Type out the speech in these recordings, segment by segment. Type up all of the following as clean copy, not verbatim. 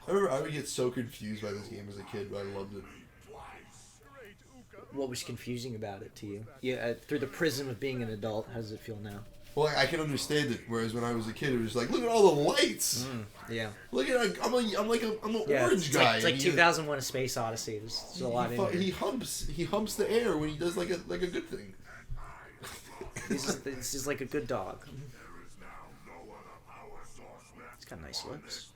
I remember I would get so confused by this game as a kid, but I loved it. What was confusing about it to you? Yeah, through the prism of being an adult, how does it feel now? Well, I can understand it. Whereas when I was a kid, it was like, look at all the lights. Yeah. Look at I'm an Yeah, orange it's guy. It's like 2001: A Space Odyssey. There's a lot in there. He humps the air when he does like a good thing. This is like a good dog. He's got nice lips.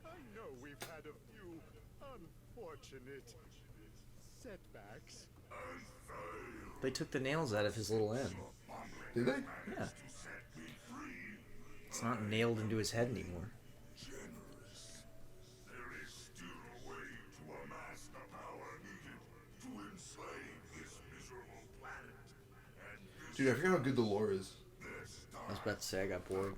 I know we've had a few unfortunate setbacks. They took the nails out of his little end. Did they? Yeah. It's not nailed into his head anymore. Dude, I forgot how good the lore is. I was about to say I got bored.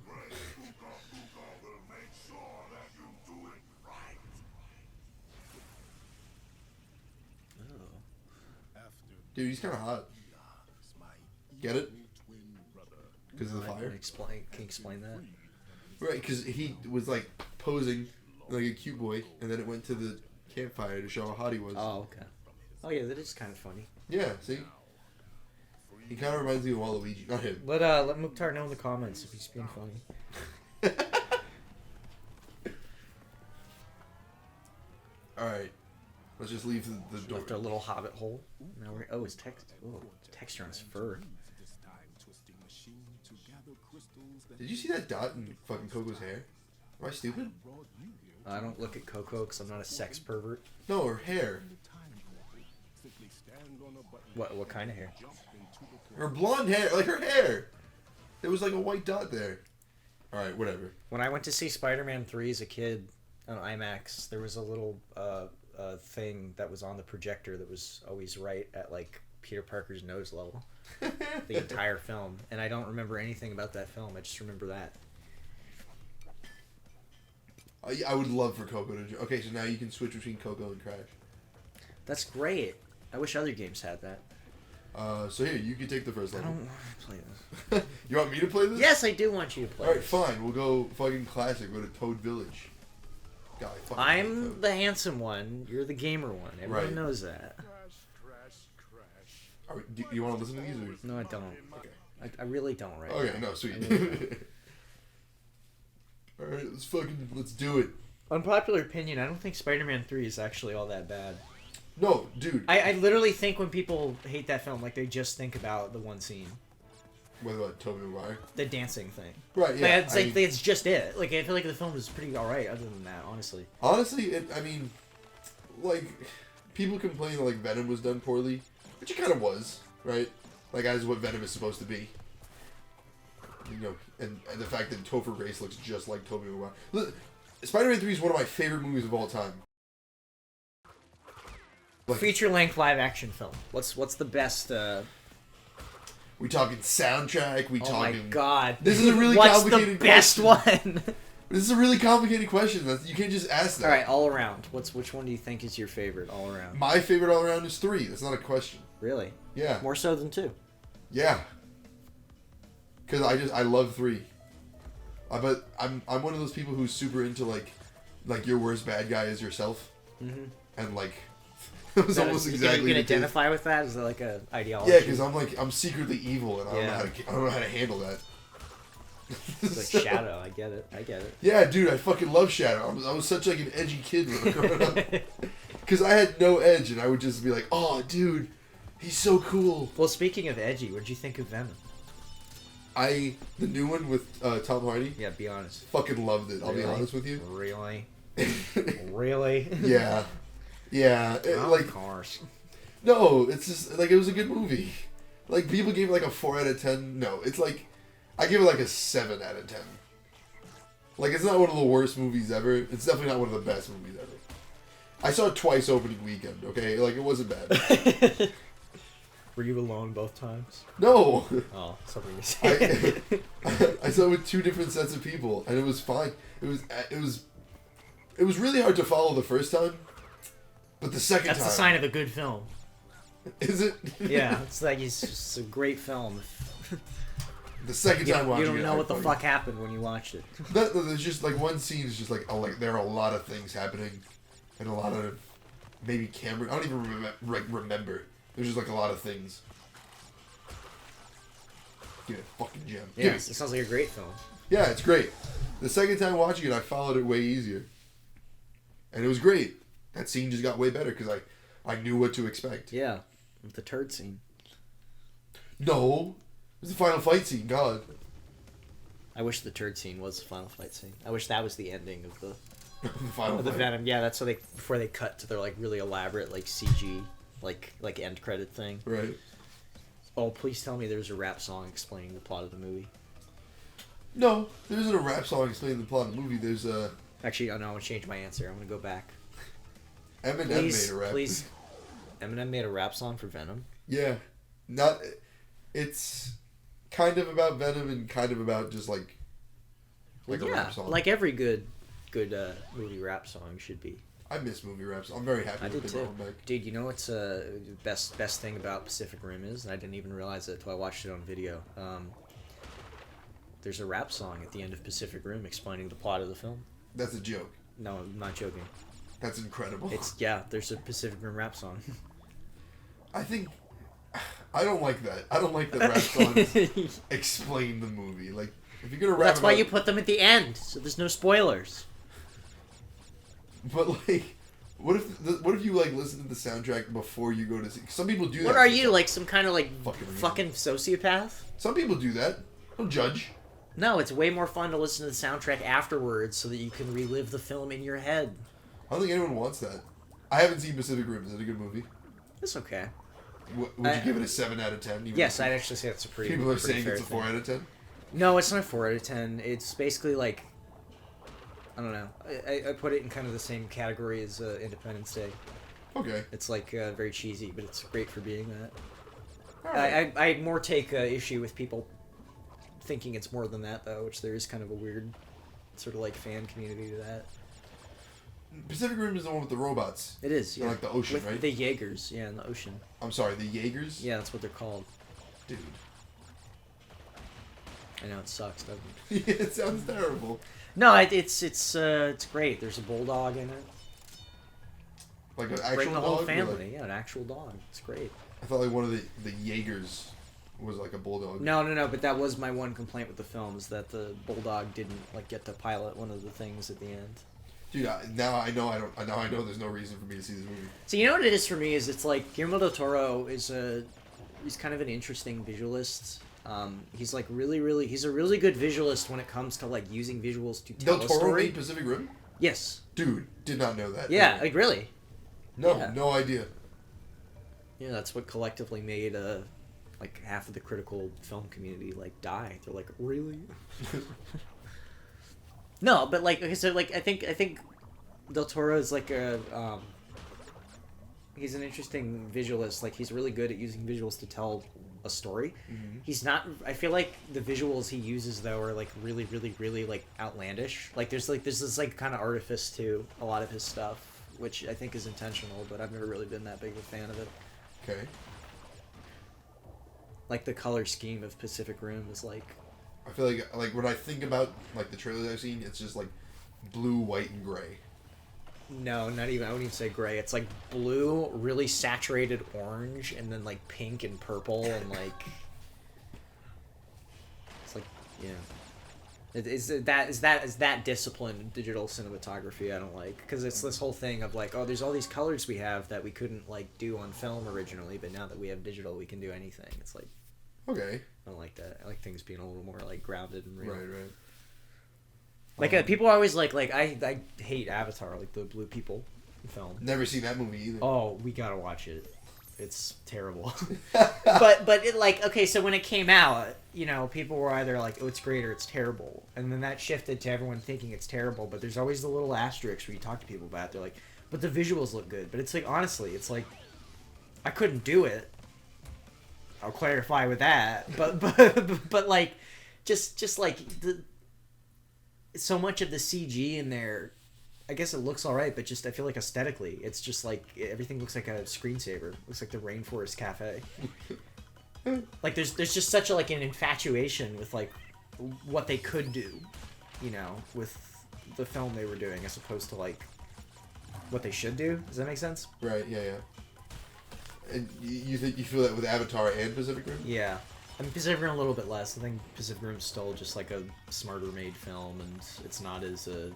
Dude, he's kind of hot. Get it? Because of the fire? Can you explain that? Right, because he was like posing like a cute boy, and then it went to the campfire to show how hot he was. Oh, okay. Oh, yeah, that is kind of funny. Yeah, see? He kind of reminds me of Waluigi. Not him. Let Mouktar know in the comments if he's being funny. Alright. Let's just leave the door. Left our little hobbit hole. Now we're it's texture on his fur. Did you see that dot in fucking Coco's hair? Am I stupid? I don't look at Coco because I'm not a sex pervert. No, her hair. What kind of hair? Her blonde hair, like her hair. There was like a white dot there. Alright, whatever. When I went to see SpiderMan 3 as a kid on IMAX, there was a little thing that was on the projector that was always right at like Peter Parker's nose level. The entire film. And I don't remember anything about that film. I just remember that. I would love for Coco to... Okay, so now you can switch between Coco and Crash. That's great. I wish other games had that. So here, you can take the first I level. don't want to play this. You want me to play this? Yes, I do want you to play Alright, this. fine. We'll go fucking classic. Go to Toad Village. God, I fucking love I'm Toad. the handsome one. You're the gamer one. Everyone Right. knows that. Do you want to listen to these? Or... No, I don't. Okay. I really don't right Okay, now. no, sweet. I really don't. Alright, let's do it. Unpopular opinion, I don't think Spider-Man 3 is actually all that bad. No, dude. I literally think when people hate that film, like, they just think about the one scene. What about Tobey Maguire? The dancing thing. Right, yeah. Like, it's just it. Like, I feel like the film is pretty alright other than that, honestly. Honestly, like, people complain that, like, Venom was done poorly, which it kind of was, right? Like, as what Venom is supposed to be. You know, and the fact that Topher Grace looks just like Tobey Maguire. Look, Spider-Man 3 is one of my favorite movies of all time. Like, Feature-length live-action film. What's the best, we talking soundtrack, we Oh talking... my god. This is a really What's complicated the best question. one? This is a really complicated question. You can't just ask that. Alright, all around. Which one do you think is your favorite all around? My favorite all around is 3. That's not a question. Really? Yeah. More so than 2? Yeah. Because I love 3. But I'm one of those people who's super into like your worst bad guy is yourself. Mm-hmm. And like it was almost exactly. You can identify with that? Is that like a ideology? Yeah, because I'm secretly evil and I don't know how to handle that. It's like Shadow. I get it. Yeah, dude, I fucking love Shadow. I was such like an edgy kid when I was growing up. Because I had no edge, and I would just be like, "Oh, dude, he's so cool." Well, speaking of edgy, what did you think of Venom? The new one with Tom Hardy. Yeah, be honest. Fucking loved it. I'll be honest with you. Really? Really? Yeah. Yeah. Of course. No, it's just like it was a good movie. Like people gave it like a 4 out of 10. No, it's like I give it like a 7 out of 10. Like it's not one of the worst movies ever. It's definitely not one of the best movies ever. I saw it twice opening weekend. Okay, like it wasn't bad. Were you alone both times? No. Oh, something to say. I saw it with 2 different sets of people, and it was fine. It was really hard to follow the first time, but the second time. That's a sign of a good film. Is it? Yeah, it's like it's just a great film. The second You time don't, watching you don't it, know I what the fucking- fuck happened when you watched it. There's just like one scene is just like, oh, like there are a lot of things happening, and a lot of maybe camera. I don't even remember. There's just like a lot of things. Give it a fucking gem. Yeah, it sounds like a great film. Yeah, it's great. The second time watching it, I followed it way easier, and it was great. That scene just got way better because I knew what to expect. Yeah, the turd scene. No, it was the final fight scene. God. I wish the turd scene was the final fight scene. I wish that was the ending of the The final of the fight. Venom. Yeah, that's so they before they cut to their like really elaborate like CG like end credit thing. Right. Oh, please tell me there's a rap song explaining the plot of the movie. No, there isn't a rap song explaining the plot of the movie. There's a Actually, oh no, I'm gonna change my answer. I'm gonna go back. Eminem Please, made a rap. please. Eminem made a rap song for Venom. Yeah, not. It's kind of about Venom and kind of about just like a yeah, rap song. like every good movie rap song should be. I miss movie raps. I'm very happy I with did Big too. Mom back. Dude, you know what's best thing about Pacific Rim is, and I didn't even realize it until I watched it on video. There's a rap song at the end of Pacific Rim explaining the plot of the film. That's a joke. No, I'm not joking. That's incredible. There's a Pacific Rim rap song. I think I don't like that. I don't like that rap songs explain the movie. Like if you're gonna rap, That's why about- you put them at the end, so there's no spoilers. But like, what if you like listen to the soundtrack before you go to see? Some people do that. What are you, like some kind of like Fucking fucking sociopath? Some people do that. Don't judge. No, it's way more fun to listen to the soundtrack afterwards so that you can relive the film in your head. I don't think anyone wants that. I haven't seen Pacific Rim. Is it a good movie? It's okay. Would you give it a 7 out of 10? Even Yes, if I'd actually say that's a pretty. people are pretty saying fair it's a 4 thing. out of 10. No, it's not a 4 out of 10. It's basically like, I don't know. I put it in kind of the same category as Independence Day. Okay. It's like very cheesy, but it's great for being that. All right. I more take issue with people thinking it's more than that, though, which there is kind of a weird sort of like fan community to that. Pacific Rim is the one with the robots. It is, They're yeah. like the ocean, with right? the Jaegers, yeah, in the ocean. I'm sorry, the Jaegers? Yeah, that's what they're called. Dude. I know it sucks, doesn't it? Yeah, it sounds terrible. No, it's great. There's a bulldog in it. Like an Bring actual the whole dog? or family. like- Yeah, an actual dog. It's great. I thought like one of the Jaegers was like a bulldog. No, but that was my one complaint with the film is that the bulldog didn't like get to pilot one of the things at the end. Dude, now I know there's no reason for me to see this movie. So you know what it is for me is it's like Guillermo del Toro he's kind of an interesting visualist. He's like he's a really good visualist when it comes to like using visuals to tell Del a Toro story. made Pacific Rim? Yes. Dude, did not know that. Yeah, like really. No, yeah. no idea. Yeah, that's what collectively made like half of the critical film community like die. They're like, really? No, but like okay, so like I think Del Toro is like a he's an interesting visualist. Like he's really good at using visuals to tell a story. Mm-hmm. He's not. I feel like the visuals he uses though are like really like outlandish. Like there's this like kind of artifice to a lot of his stuff, which I think is intentional. But I've never really been that big of a fan of it. Okay. Like the color scheme of Pacific Rim is like. I feel like when I think about like the trailers I've seen, it's just like blue, white, and gray. No, not even. I wouldn't even say gray. It's like blue, really saturated orange, and then like pink and purple, and like it's like yeah. Is that disciplined digital cinematography? I don't like because it's this whole thing of like, oh, there's all these colors we have that we couldn't like do on film originally, but now that we have digital, we can do anything. It's like Okay. I don't like that. I like things being a little more like grounded and real. Right. Like people are always like I hate Avatar, like the blue people film. Never seen that movie either. Oh, we gotta watch it. It's terrible. but it like okay, so when it came out, you know, people were either like, oh, it's great or it's terrible, and then that shifted to everyone thinking it's terrible. But there's always the little asterisks where you talk to people about it. They're like, but the visuals look good. But it's like honestly, it's like I couldn't do it. I'll clarify with that. But like, just like so much of the CG in there, I guess it looks all right, but just I feel like aesthetically, it's just like everything looks like a screensaver. It looks like the Rainforest Cafe. Like there's just such a like an infatuation with like what they could do, you know, with the film they were doing as opposed to like what they should do. Does that make sense? Right. Yeah. Yeah. And you think you feel that with Avatar and Pacific Rim? Yeah. I mean, Pacific Rim a little bit less. I think Pacific Rim's still just like a smarter made film, and it's not as it's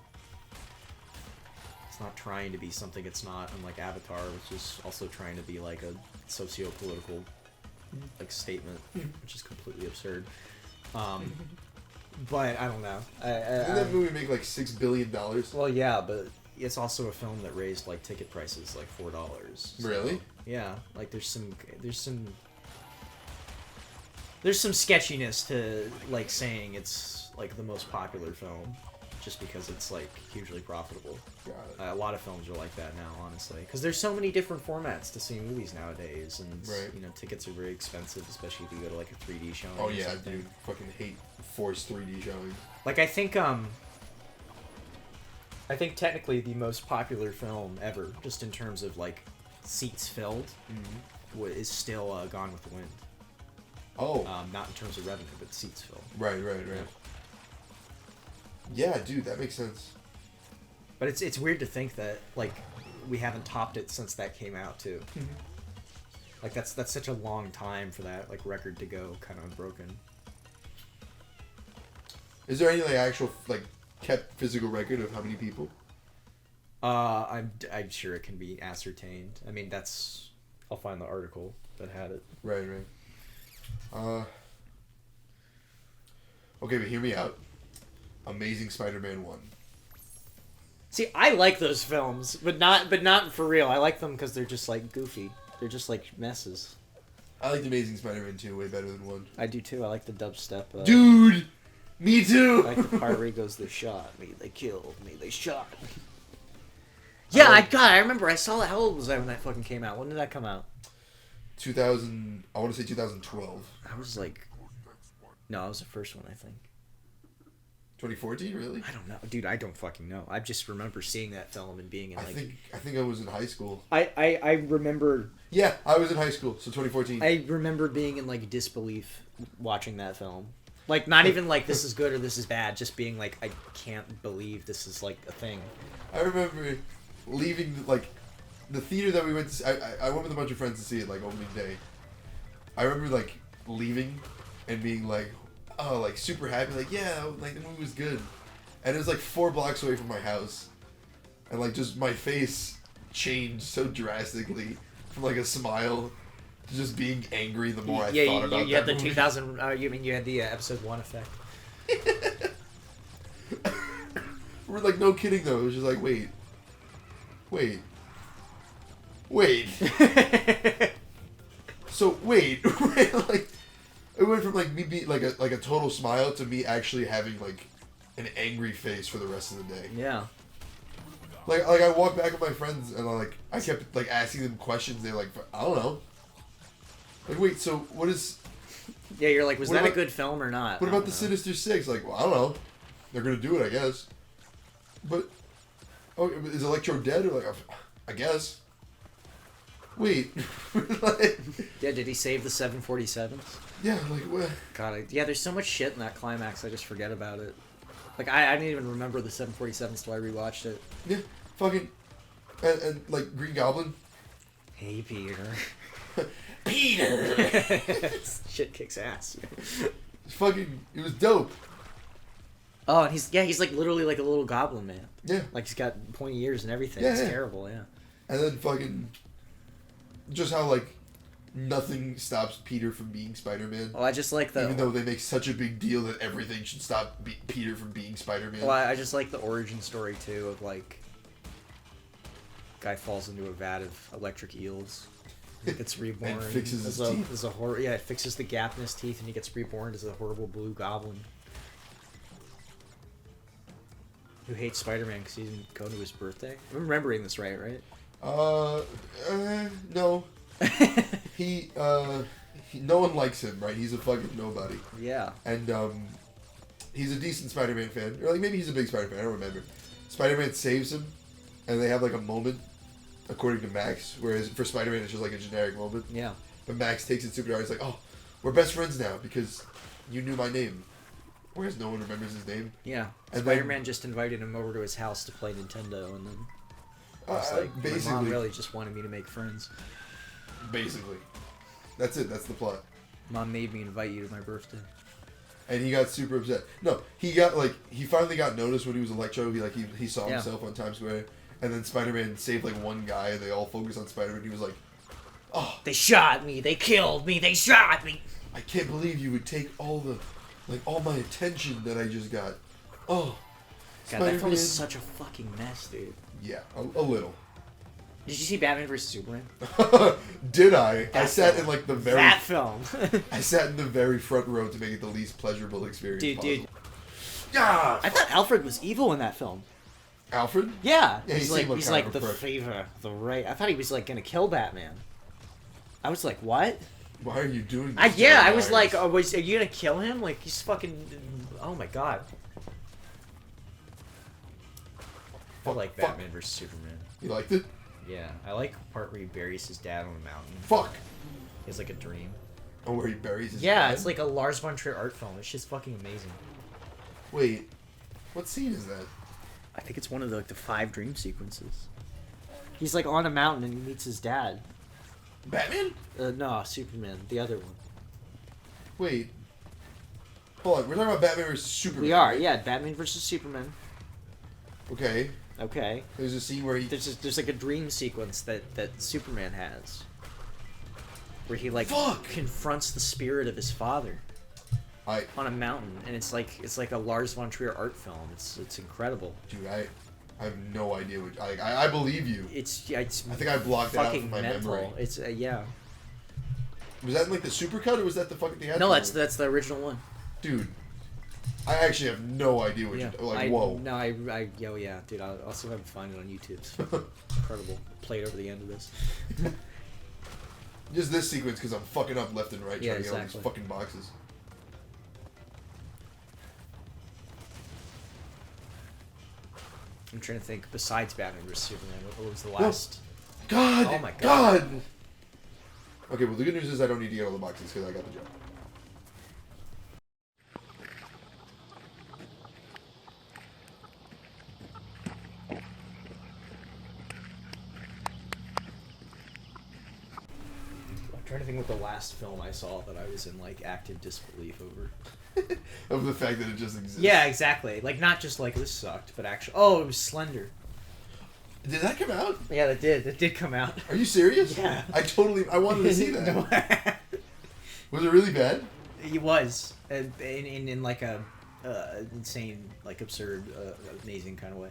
not trying to be something it's not, unlike Avatar, which is also trying to be like a socio-political like statement, which is completely absurd. But I don't know. Didn't that movie make like $6 billion? Well, yeah, but it's also a film that raised like ticket prices like $4. So, Really? yeah, like there's some sketchiness to like saying it's like the most popular film just because it's like hugely profitable. Got it. A lot of films are like that now, honestly, because there's so many different formats to see movies nowadays, and Right. you know, tickets are very expensive, especially if you go to like a 3D showing. Oh or yeah, something. dude. Fucking hate forced 3D showing. Like I think technically the most popular film ever, just in terms of like seats filled, is still Gone with the Wind. Oh. Not in terms of revenue, but seats filled. Right. Yeah, dude, that makes sense. But it's weird to think that like we haven't topped it since that came out too. Like that's such a long time for that like record to go kind of unbroken. Is there any like actual like kept physical record of how many people? I'm sure it can be ascertained. I mean, I'll find the article that had it. Right. Okay, but hear me out. Amazing Spider-Man 1. See, I like those films, but not for real. I like them because they're just like goofy. They're just like messes. I liked Amazing Spider-Man 2 way better than 1. I do too. I like the dubstep. Dude! Me too! I like the part where he goes, "They shot me, they killed me, they shot me." Yeah, I remember. I saw that. How old was I when that fucking came out? When did that come out? 2000. I want to say 2012. I was like, no, it was the first one, I think. 2014, really? I don't know, dude. I don't fucking know. I just remember seeing that film and being in like. I think I was in high school. I remember. Yeah, I was in high school, so 2014. I remember being in like disbelief watching that film. Like not even like this is good or this is bad, just being like I can't believe this is like a thing. I remember leaving like the theater that we went to see, I went with a bunch of friends to see it like opening day. I remember like leaving and being like, oh, like super happy, like yeah, like the movie was good, and it was like 4 blocks away from my house, and like just my face changed so drastically from like a smile to just being angry the more I thought about you that had the movie. 2000. You mean you had the episode 1 effect? We're like, no kidding though. It was just like, wait. So wait, like it went from like me being like a total smile to me actually having like an angry face for the rest of the day. Yeah. Like I walked back with my friends and I kept like asking them questions. They're like, I don't know. Like wait, so what is? Yeah, you're like, was What that a about- good film or not? What I about don't the know. Sinister Six? Like, well, I don't know. They're gonna do it, I guess. But, oh, is Electro dead? Or like, I guess. Wait, like, Yeah, did he save the 747s? yeah, like what? God, yeah, there's so much shit in that climax, I just forget about it. Like, I didn't even remember the 747s till I rewatched it. Yeah, fucking, and like Green Goblin. Hey, Peter. Peter. Shit kicks ass. Fucking, it was dope. Oh, and he's like literally like a little goblin man. Yeah, Like he's got pointy ears and everything. Yeah, It's yeah. terrible, yeah. and then fucking, just how like nothing stops Peter from being Spider-Man. Well, I just like the. Even though they make such a big deal that everything should stop Peter from being Spider-Man. Well, I just like the origin story too of like. Guy falls into a vat of electric eels. Gets reborn. And fixes his as a, teeth. As a yeah, it fixes the gap in his teeth, and he gets reborn as a horrible blue goblin. Who hates Spider-Man because he didn't go to his birthday. I'm remembering this right? No. He, no one likes him, right? He's a fucking nobody. Yeah. And, he's a decent Spider-Man fan. Or, like, maybe he's a big Spider-Man, I don't remember. Spider-Man saves him, and they have, like, a moment, according to Max, whereas for Spider-Man it's just, like, a generic moment. Yeah. But Max takes it super hard. He's like, oh, we're best friends now because you knew my name. Whereas no one remembers his name. Yeah. And Spider-Man just invited him over to his house to play Nintendo, and then it's like, basically, my mom really just wanted me to make friends. Basically. That's it. That's the plot. Mom made me invite you to my birthday. And he got super upset. No, he finally got noticed when he was Electro. He saw himself on Times Square. And then Spider-Man saved like one guy, and they all focused on Spider-Man. He was like, "Oh, they shot me! They killed me! They shot me! I can't believe you would take all my attention that I just got." Oh, God, that film is such a fucking mess, dude. Yeah, a little. Did you see Batman vs Superman? Did I? That I sat film. in like the very that film. I sat in the very front row to make it the least pleasurable experience possible. Dude. Yeah. I thought Alfred was evil in that film. Alfred? Yeah, Yeah, he's seemed like kind of a the prick. favor, the right. I thought he was like gonna kill Batman. I was like, what? Why are you doing this? I was Myers? like, are you gonna kill him? Like he's fucking. Oh my god. I like Batman vs Superman. You liked it? Yeah, I like the part where he buries his dad on a mountain. Fuck. He has like a dream. Oh, where he buries his Yeah, dad? it's like a Lars von Trier art film. It's just fucking amazing. Wait, what scene is that? I think it's one of the 5 dream sequences. He's like on a mountain and he meets his dad. Batman? No, Superman, the other one. Wait. Hold on, we're talking about Batman vs Superman. We are, yeah, Batman versus Superman. Okay. Okay. There's a scene where he... There's like a dream sequence that Superman has. Where he like confronts the spirit of his father. On a mountain, and it's like a Lars von Trier art film. It's incredible. Dude, I have no idea what... I believe you. It's I think I blocked it out from my memory. It's yeah. Was that in like the supercut, or was that the fucking theatrical? No, that's the original one. Dude, I actually have no idea what Yeah. you're... Like, whoa. No, yeah, dude. I'll see if I can find it on YouTube. It's incredible. Played over the end of this. Just this sequence, because I'm fucking up left and right Yeah, trying to get all exactly. these fucking boxes. I'm trying to think. Besides Batman vs Superman, what was the last? God! Oh my God. Okay, well the good news is I don't need to get all the boxes because I got the job. I'm trying to think what the last film I saw that I was in like active disbelief over. Of the fact that it just exists. Yeah, exactly. Like not just like this sucked, but actually, oh, it was Slender. Did that come out? Yeah, that did. That did come out. Are you serious? Yeah. I wanted to see that. No. Was it really bad? He was in like a insane, like absurd, amazing kind of way.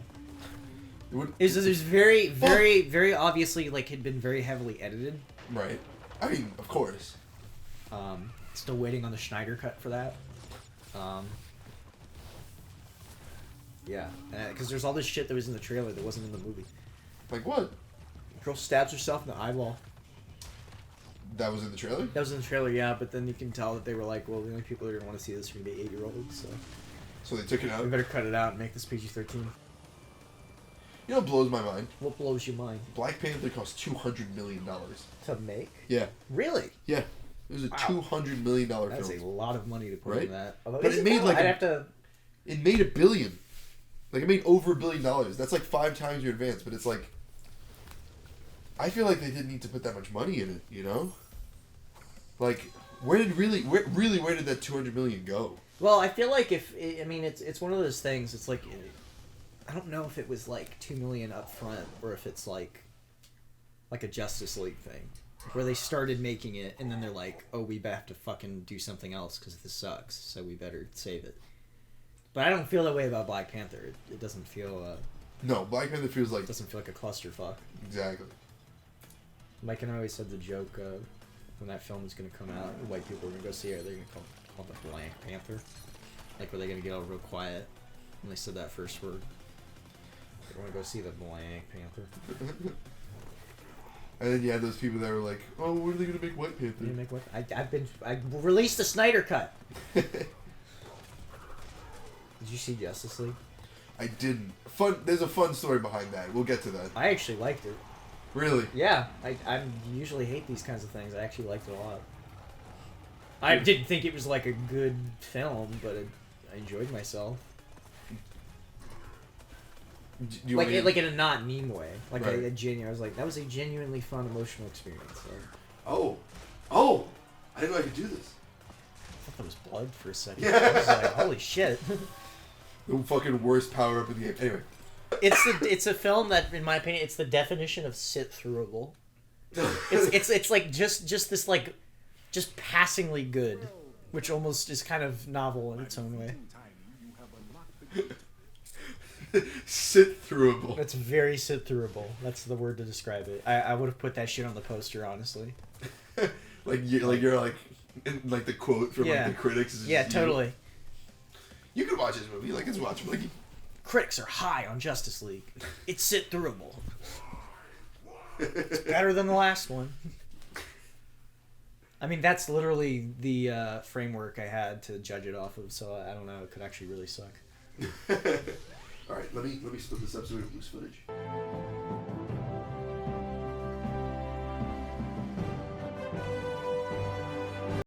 It was very obviously like had been very heavily edited. Right. I mean, of course. Still waiting on the Schneider cut for that. Yeah, because there's all this shit that was in the trailer that wasn't in the movie. Like what? Girl stabs herself in the eyeball. That was in the trailer? That was in the trailer, yeah, but then you can tell that they were like, well, the only people that are going to want to see this are going to be 8-year-olds, so... So they took it out? We better cut it out and make this PG-13. You know what blows my mind? What blows your mind? Black Panther cost $200 million. To make? Yeah. Really? Yeah. It was a $200 million film. That's a lot of money to put Right? in that. But it made like I'd have to... It made $1 billion. Like, it made over $1 billion. That's like 5 times your advance, but it's like... I feel like they didn't need to put that much money in it, you know? Like, where did that $200 million go? Well, I feel like it's one of those things, it's like... I don't know if it was like $2 million up front, or if it's like a Justice League thing. Where they started making it, and then they're like, oh, we have to fucking do something else because this sucks, so we better save it. But I don't feel that way about Black Panther. It doesn't feel... No, Black Panther feels like... It doesn't feel like a clusterfuck. Exactly. Mike and I always said the joke when that film was going to come out, white people were going to go see it, they're going to call it the Blank Panther. Like, where they're going to get all real quiet when they said that first word. They want to go see the Blank Panther. And then you had those people that were like, oh, when are they going to make White Panther? Make what? I released the Snyder Cut. Did you see Justice League? I didn't. There's a fun story behind that. We'll get to that. I actually liked it. Really? Yeah, I usually hate these kinds of things. I actually liked it a lot. I didn't think it was like a good film, but I enjoyed myself. Like in a not mean way. Like Right. a genuine. I was like, that was a genuinely fun emotional experience. So. Oh, I didn't know I could do this. I thought that was blood for a second. Yeah. I was like, holy shit. The fucking worst power up in the game. Anyway. It's a film that, in my opinion, it's the definition of sit-throughable. It's like just this like just passingly good, which almost is kind of novel in its own way. Sit-throughable. It's very sit-throughable. That's the word to describe it. I would have put that shit on the poster, honestly. you're in, like the quote from like the critics. Is Yeah, totally. You could watch this movie. Like it's watchable. Like critics are high on Justice League. It's sit-throughable. It's better than the last one. I mean, that's literally the framework I had to judge it off of. So I don't know. It could actually really suck. All right, let me split this up so we have loose footage.